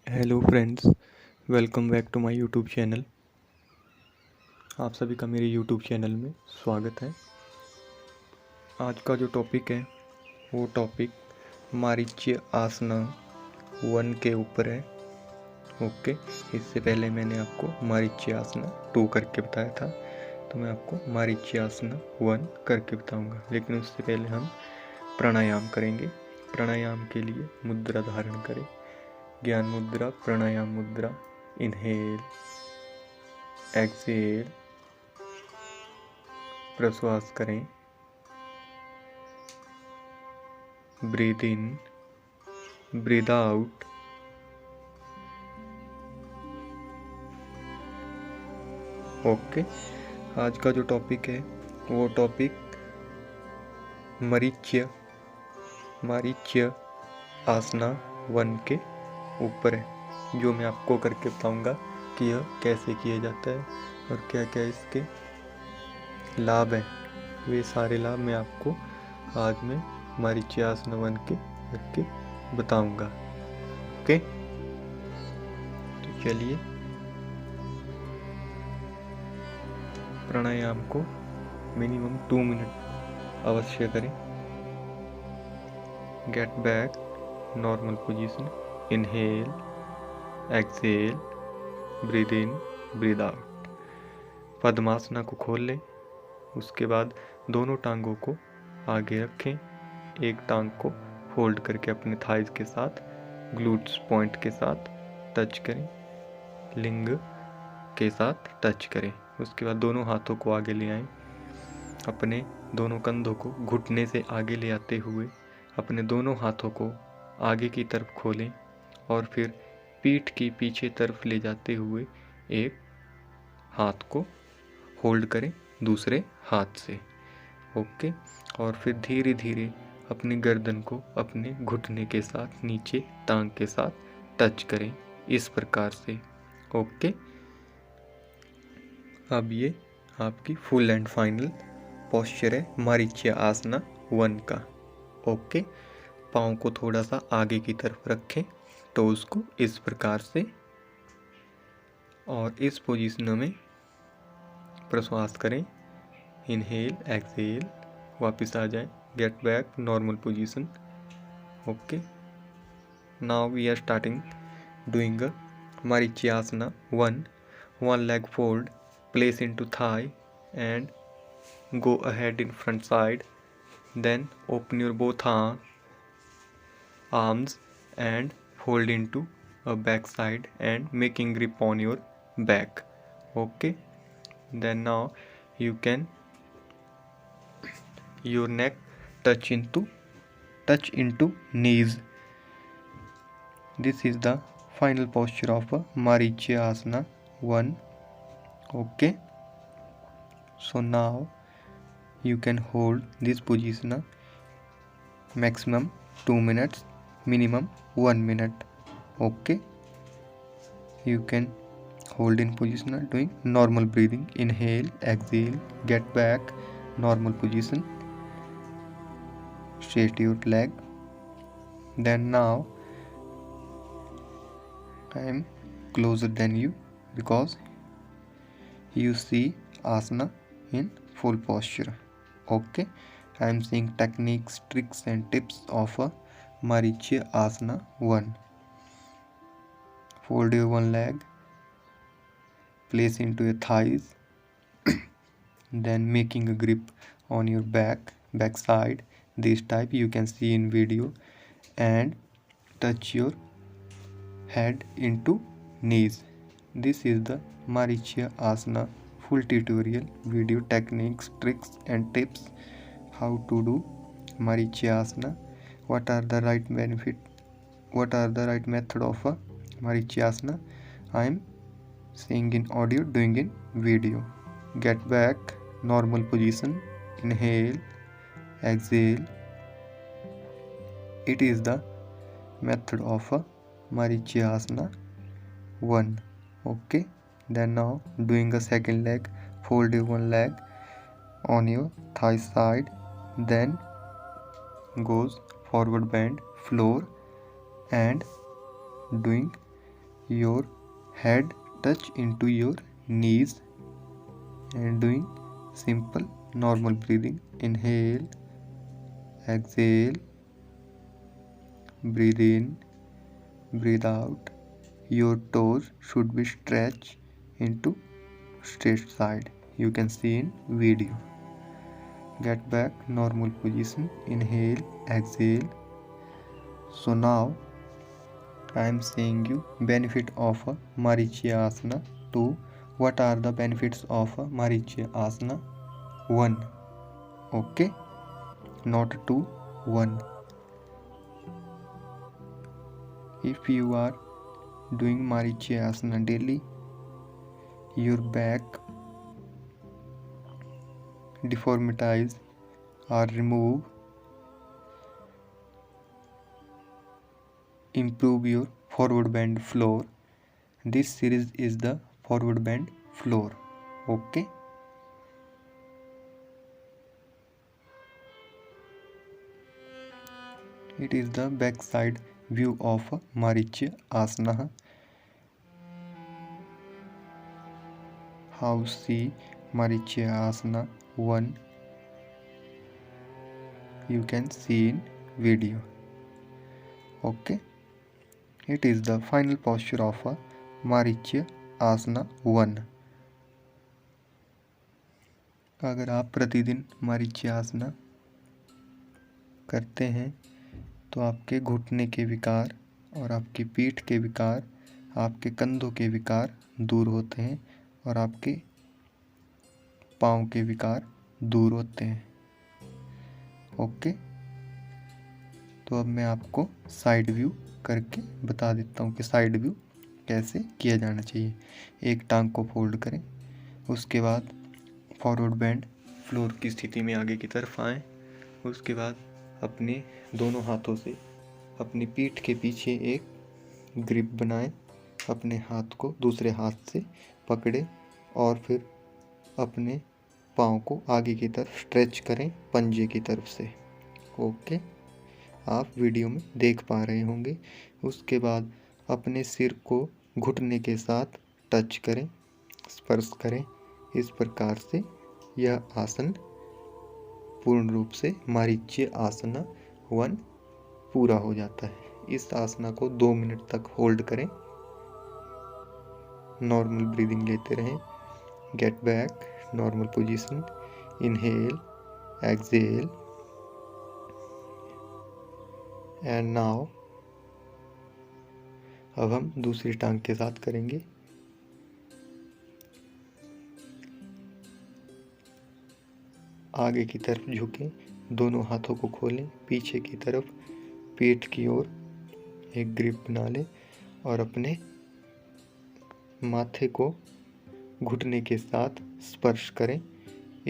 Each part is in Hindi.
Hello friends, welcome back to my YouTube channel. आप सभी का मेरे यूट्यूब चैनल में स्वागत है। आज का जो टॉपिक है वो टॉपिक मारीच्य आसना 1 के ऊपर है। ओके, इससे पहले मैंने आपको मारीच्य आसना 2 करके बताया था, तो मैं आपको मारीच्य आसना 1 करके बताऊंगा। लेकिन उससे पहले हम प्राणायाम करेंगे। प्राणायाम के लिए मुद्रा धारण करें। ज्ञान मुद्रा, प्राणायाम मुद्रा। इनहेल, एक्सेल, प्रश्वास करें। ब्रीथ इन, ब्रीथ आउट। ओके, आज का जो टॉपिक है वो टॉपिक मारीच्य आसना 1 के ऊपर है, जो मैं आपको करके बताऊंगा कि यह कैसे किया जाता है और क्या क्या इसके लाभ हैं। वे सारे लाभ मैं आपको आज में मारीच्य आसना 1 के करके बताऊंगा। ओके, तो चलिए प्राणायाम को मिनिमम 2 मिनट अवश्य करें। Get back normal position. Inhale, exhale, breathe in, breathe out. Padmasana को खोल लें। उसके बाद दोनों टांगों को आगे रखें। एक टांग को फोल्ड करके अपने थाइज के साथ ग्लूट्स पॉइंट के साथ टच करें, लिंग के साथ टच करें। उसके बाद दोनों हाथों को आगे ले आएं। अपने दोनों कंधों को घुटने से आगे ले आते हुए अपने दोनों हाथों को आगे की तरफ खोलें और फिर पीठ की पीछे तरफ ले जाते हुए एक हाथ को होल्ड करें दूसरे हाथ से। ओके, और फिर धीरे धीरे अपनी गर्दन को अपने घुटने के साथ नीचे टांग के साथ टच करें, इस प्रकार से। ओके, अब ये आपकी फुल एंड फाइनल पोस्चर है मारीच्य आसना 1 का। ओके, पाँव को थोड़ा सा आगे की तरफ रखें तो उसको इस प्रकार से, और इस पोजीशन में प्रश्वास करें। इनहेल, एक्सेल, वापस आ जाए। Get back normal position. Okay, now we are starting doing a Marichyasana 1. One leg fold, place into thigh and go ahead in front side. Then open your both arms and fold into a back side and making grip on your back. Okay, then now you can your neck touch into knees. This is the final posture of a Marichya Asana 1. Okay, so now you can hold this position maximum 2 minutes, minimum 1 minute. Okay, you can hold in position doing normal breathing. Inhale, exhale, get back normal position, straight your leg. Then now I am closer than you because you see asana in full posture. Okay, I am seeing techniques, tricks and tips of a Marichya Asana 1. Fold your one leg, place into your thighs, then making a grip on your back side, this type you can see in video, and touch your head into knees. This is the Marichya Asana full tutorial video, techniques, tricks and tips how to do Marichya Asana. What are the right method of a Marichya Asana? I am saying in audio, doing in video. Get back normal position. Inhale, exhale. It is the method of a Marichya Asana 1. Okay, then now doing a second leg. Fold your one leg on your thigh side, then goes forward bend floor and doing your head touch into your knees and doing simple normal breathing. Inhale, exhale, breathe in, breathe out. Your toes should be stretched into straight side. You can see in video. Get back normal position. Inhale, exhale. So now I am saying you benefit of a Marichyasana 2. What are the benefits of a Marichyasana? 1. Okay, not 2, 1. If you are doing Marichyasana daily, your back deformitize or remove, improve your forward bend floor. This series is the forward bend floor. Okay. It is the back side view of Marichyasana. How see Marichyasana 1? You can see in video. Okay. It is the final posture of Marichyasana 1. अगर आप प्रतिदिन Marichyasana करते हैं तो आपके घुटने के विकार और आपकी पीठ के विकार, आपके कंधों के विकार दूर होते हैं और आपके पाँव के विकार दूर होते हैं। ओके, तो अब मैं आपको साइड व्यू करके बता देता हूँ कि साइड व्यू कैसे किया जाना चाहिए। एक टांग को फोल्ड करें, उसके बाद फॉरवर्ड बेंड फ्लोर की स्थिति में आगे की तरफ आएं। उसके बाद अपने दोनों हाथों से अपनी पीठ के पीछे एक ग्रिप बनाएं, अपने हाथ को दूसरे हाथ से पकड़ें और फिर अपने पाँव को आगे की तरफ स्ट्रेच करें पंजे की तरफ से। ओके, आप वीडियो में देख पा रहे होंगे। उसके बाद अपने सिर को घुटने के साथ टच करें, स्पर्श करें। इस प्रकार से यह आसन पूर्ण रूप से Marichyasana 1 पूरा हो जाता है। इस आसना को 2 मिनट तक होल्ड करें, नॉर्मल ब्रीदिंग लेते रहें। Gate back normal position. Inhale, exhale and now अब हम दूसरी टांग के साथ करेंगे। आगे की तरफ झुकें, दोनों हाथों को खोलें, पीछे की तरफ पीठ की ओर एक ग्रिप बना लें और अपने माथे को घुटने के साथ स्पर्श करें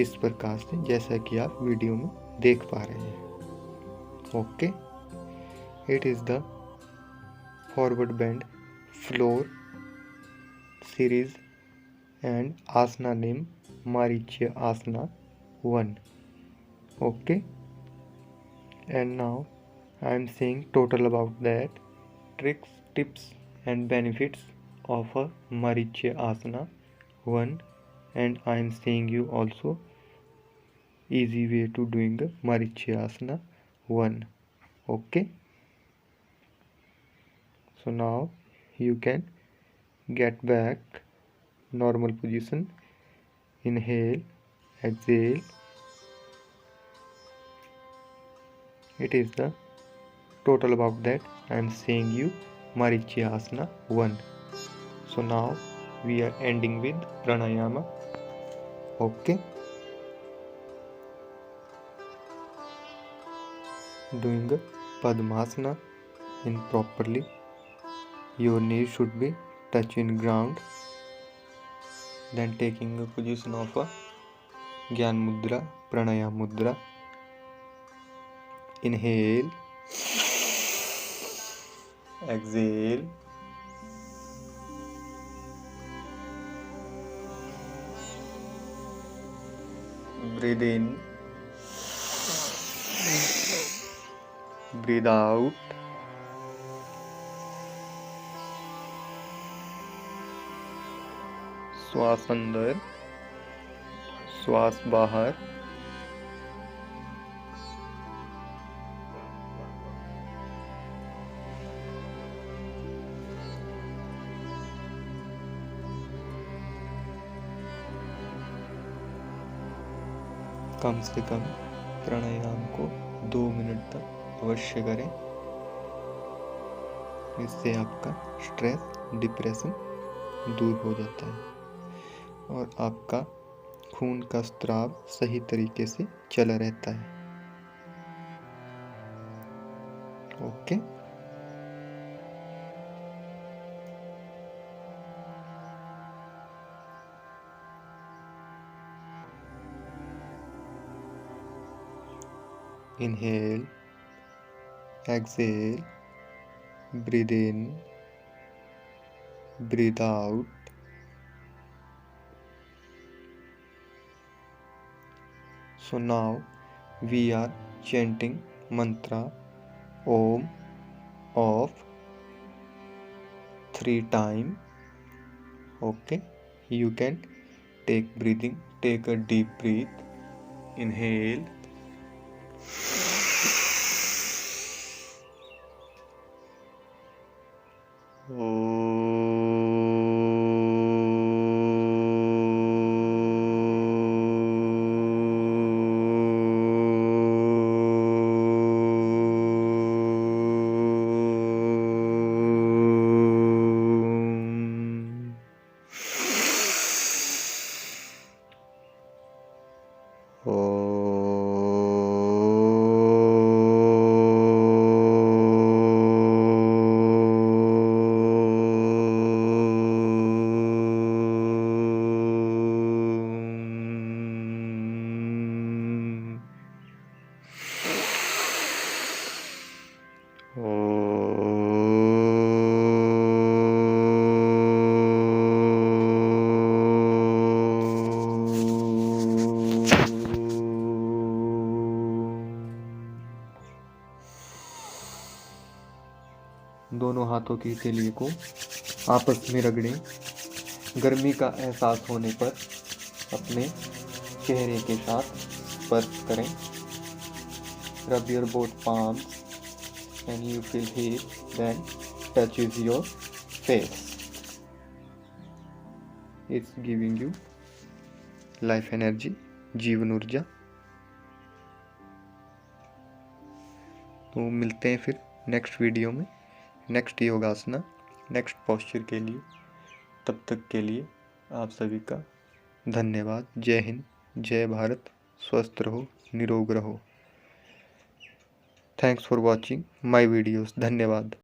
इस प्रकार से, जैसा कि आप वीडियो में देख पा रहे हैं। Okay, it is the forward bend floor series and asana name Marichyasana 1. Okay, and now I am saying total about that tricks, tips and benefits of a Marichyasana 1, and I am saying you also easy way to doing a Marichyasana 1. Okay, so now you can get back normal position. Inhale, exhale. It is the total about that I am saying you Marichyasana 1. So now we are ending with pranayama. Okay, doing a Padmasana in properly. Your knees should be touching ground. Then taking a position of a Gyan Mudra, Pranayama Mudra. Inhale, exhale, breathe in, breathe out. श्वास अंदर, श्वास बाहर। कम से कम प्राणायाम को 2 मिनट तक अवश्य करें। इससे आपका स्ट्रेस, डिप्रेशन दूर हो जाता है और आपका खून का स्राव सही तरीके से चला रहता है। Okay. Inhale, exhale, breathe in, breathe out. So now we are chanting mantra Om of 3 times. Okay, you can take a deep breath. Inhale, दोनों हाथों की हथेली को आपस में रगड़ें। गर्मी का एहसास होने पर अपने चेहरे के साथ स्पर्श करें। Rub your both palms and you feel heat then touches your face. It's giving you life energy, जीवन ऊर्जा। तो मिलते हैं फिर नेक्स्ट वीडियो में, नेक्स्ट योगासना, नेक्स्ट पोस्चर के लिए। तब तक के लिए आप सभी का धन्यवाद। जय हिंद, जय भारत। स्वस्थ रहो, निरोग रहो। Thanks for watching my videos. धन्यवाद।